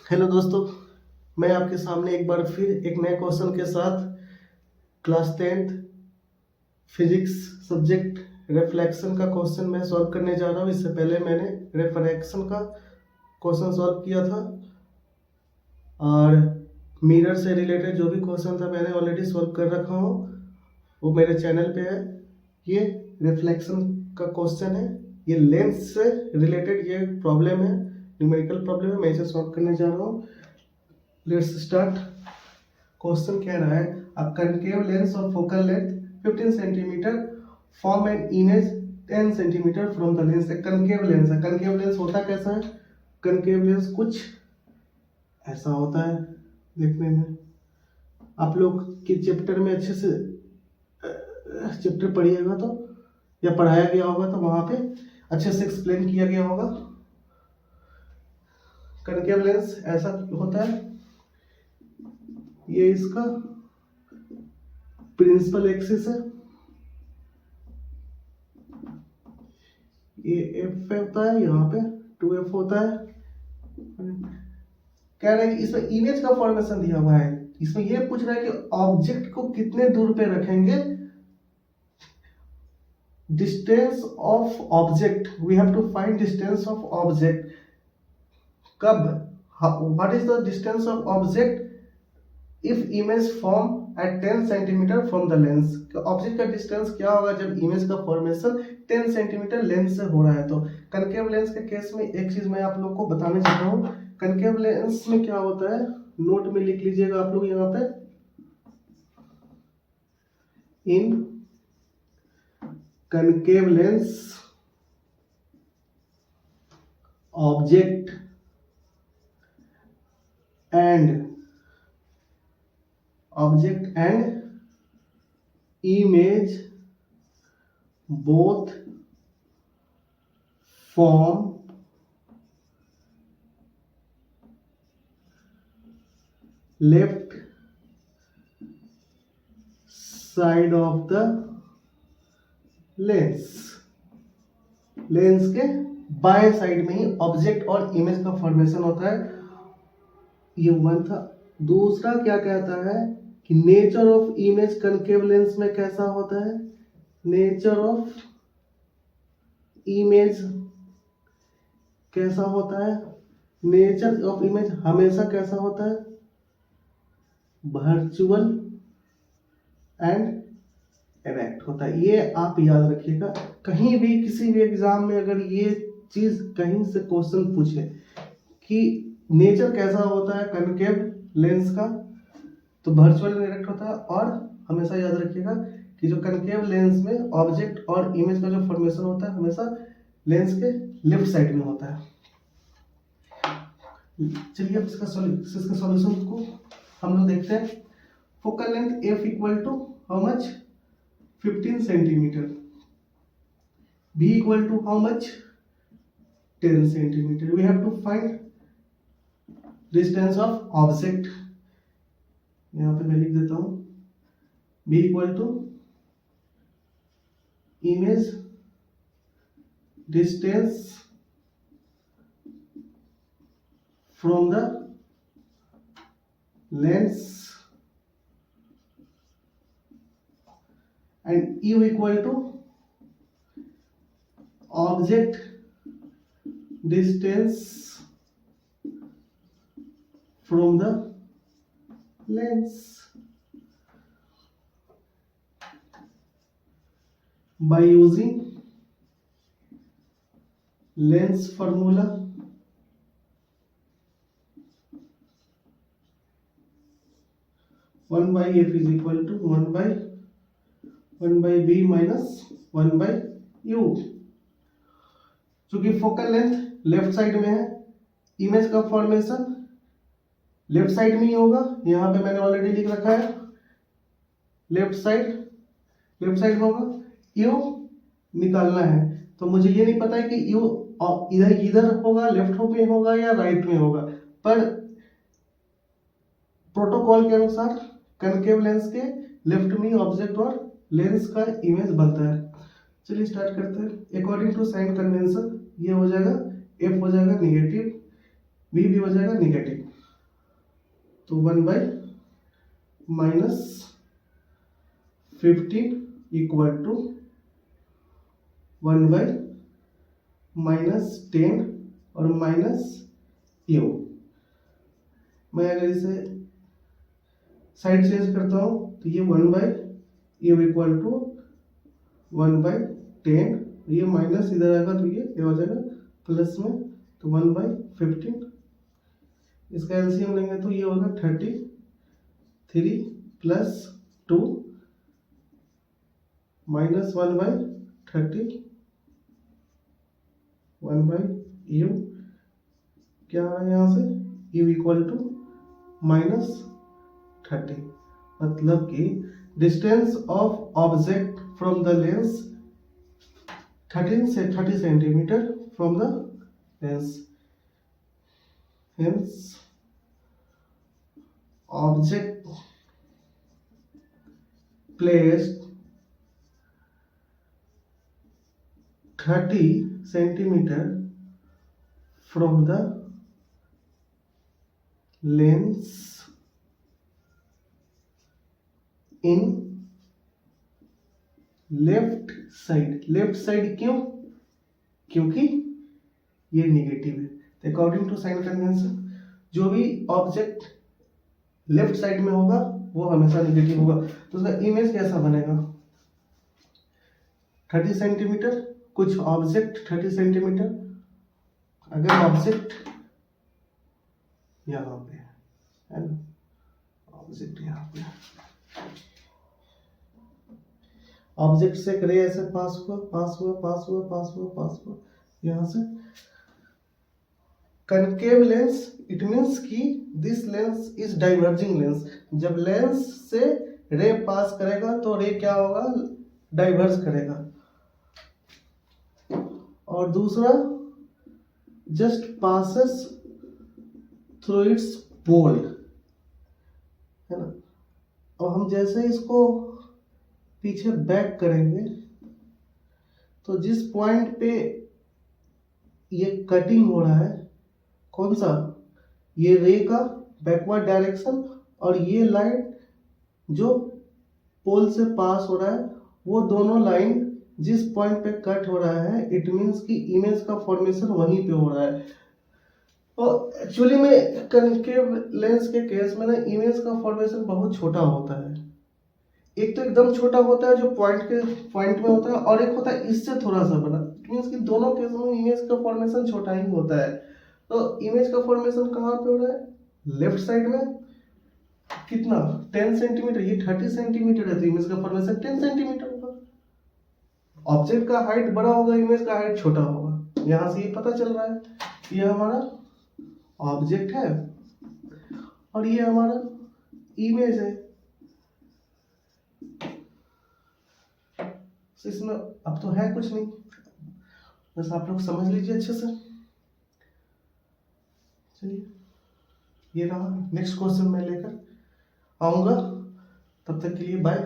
Hello दोस्तों, मैं आपके सामने एक बार फिर एक नए क्वेश्चन के साथ class 10th physics subject reflection का क्वेश्चन मैं सॉल्व करने जा रहा हूँ। इससे पहले मैंने रिफ्रैक्शन का क्वेश्चन सॉल्व किया था और मिरर से रिलेटेड जो भी क्वेश्चन था मैंने ऑलरेडी सॉल्व कर रखा हूँ, वो मेरे चैनल पे है। ये रिफ्लेक्शन का क्वेश्चन है, ये लेंस से रिलेटेड ये प्रॉब्लम है, न्यूमेरिकल प्रॉब्लम है। मैं इसे सॉल्व करने जा रहा हूँ। Let's start. क्वेश्चन कह रहा है a concave lens of focal length 15 centimetre form an image 10 centimetre from the lens. Concave lens है। कनकेव लेंस होता कैसा है? कनकेव लेंस कुछ ऐसा होता है देखने में। आप लोग के चैप्टर में अच्छे से चैप्टर पढ़िएगा तो, या पढ़ाया गया होगा तो वहां पे अच्छे से एक्सप्लेन किया गया होगा। कनकेव लेंस ऐसा होता है, ये इसका प्रिंसिपल एक्सिस है, ये एफ होता है, यहाँ पे 2f होता है। कह रहा है कि इसमें इमेज का फॉर्मेशन दिया हुआ है। इसमें ये पूछ रहा है कि ऑब्जेक्ट को कितने दूर पे रखेंगे। Distance of object, we have to find distance of object. कब, what is the distance of object if image form at 10 centimetre from the lens. Object का डिस्टेंस क्या होगा जब इमेज का फॉर्मेशन 10 सेंटीमीटर लेंस से हो रहा है। तो कनकेव लेंस के केस में एक चीज मैं आप लोग को बताने चाहता हूँ। कनकेव लेंस में क्या होता है, नोट में लिख लीजिएगा आप लोग यहाँ पे। In concave lens object and image both form left side of the lens। Lens के बाएं साइड में ही ऑब्जेक्ट और इमेज का फॉर्मेशन होता है। ये वन था। दूसरा क्या कहता है कि nature of image concave lens में कैसा होता है। नेचर ऑफ इमेज कैसा होता है? नेचर ऑफ इमेज हमेशा कैसा होता है? वर्चुअल एंड इरेक्ट होता है। ये आप याद रखिएगा। कहीं भी किसी भी एग्जाम में अगर ये चीज कहीं से क्वेश्चन पूछे कि नेचर कैसा होता है कनकेव लेंस का, तो वर्चुअल डायरेक्ट होता है। और हमेशा याद रखिएगा कि जो कनकेव लेंस में ऑब्जेक्ट और इमेज का जो फॉर्मेशन होता है हमेशा लेंस के लेफ्ट साइड में होता है। चलिए अब इसका सॉल्यूशन को हम लोग देखते हैं। Focal length f equal to how much, 15 centimetre. b equal to how much, 10 centimetre. We have to find distance of object. यहाँ पे मैं लिख देता हूं b equal to image distance from the lens and u equal to object distance from the lens. By using lens formula, one by f is equal to one by b minus 1 by u। चूंकि focal length left side में है, image का formation left side में ही होगा। यहाँ पे मैंने already लिख रखा है लेफ्ट साइड में होगा। यू निकालना है तो मुझे ये नहीं पता है कि यू इधर होगा, लेफ्ट में होगा या राइट में होगा, पर प्रोटोकॉल के अनुसार कनकेव लेंस के लेफ्ट में ऑब्जेक्ट और लेंस का इमेज बनता है। चलिए स्टार्ट करते हैं। अकॉर्डिंग टू साइन कन्वेंशन ये हो जाएगा, एफ हो जाएगा निगेटिव, बी भी हो जाएगा निगेटिव। तो 1/-15 इक्वल टू 1/-10 और -u। मैं अगर इसे साइड चेंज करता हूँ तो ये 1/u इक्वल टू 1/10, ये माइनस इधर आएगा तो ये हो जाएगा प्लस में, तो 1/15। इसका एलसीएम लेंगे तो ये होगा 33 प्लस 2 माइनस 1/30 1/u, क्या आ रहा है यहाँ से, u इक्वल टू -30। मतलब कि distance of object from the lens 30 centimetre from the lens, hence object placed 30 centimeter from the lens in left side क्यों, क्योंकि ये निगेटिव है। अकॉर्डिंग टू साइन कन्वेंशन जो भी ऑब्जेक्ट लेफ्ट साइड में होगा वो हमेशा निगेटिव होगा। तो उसका इमेज कैसा बनेगा, 30 सेंटीमीटर, कुछ ऑब्जेक्ट 30 सेंटीमीटर, अगर ऑब्जेक्ट यहाँ पे है ना, ऑब्जेक्ट यहाँ पे, ऑब्जेक्ट से रे ऐसे पास हुआ यहाँ से कनकेव लेंस, इट मींस कि this lens is diverging lens. जब लेंस से रे पास करेगा तो रे क्या होगा, डाइवर्ज करेगा। और दूसरा जस्ट पासेस थ्रू इट्स पोल, है ना। और हम जैसे इसको पीछे बैक करेंगे तो जिस पॉइंट पे ये कटिंग हो रहा है, कौन सा, ये रे का बैकवर्ड डायरेक्शन, और ये लाइन जो पोल से पास हो रहा है, वो दोनों लाइन जिस पॉइंट पे कट हो रहा है, इट मींस कि इमेज का फॉर्मेशन वहीं पे हो रहा है। और एक्चुअली में कनकेव लेंस के केस में ना इमेज का फॉर्मेशन बहुत छोटा होता है। एक तो एकदम छोटा होता है जो पॉइंट में होता है, और एक होता है इससे थोड़ा सा बड़ा। इट मींस कि दोनों केस में इमेज का फॉर्मेशन छोटा ही होता है। तो इमेज का फॉर्मेशन कहाँ पे हो रहा है, लेफ्ट साइड में। कितना, 10 सेंटीमीटर, ये 30 सेंटीमीटर है तो इमेज का फॉर्मेशन 10 सेंटीमीटर होगा। ऑब्जेक्ट का हाइट बड़ा होगा, इमेज का हाइट छोटा होगा। यहाँ से ये पता चल रहा है, ये हमारा ऑब्जेक्ट है और ये हमारा इमेज है। इसमें अब तो है कुछ नहीं, बस आप लोग समझ लीजिए अच्छे से। चलिए, ये रहा, नेक्स्ट क्वेश्चन मैं लेकर आऊंगा। तब तक के लिए बाय।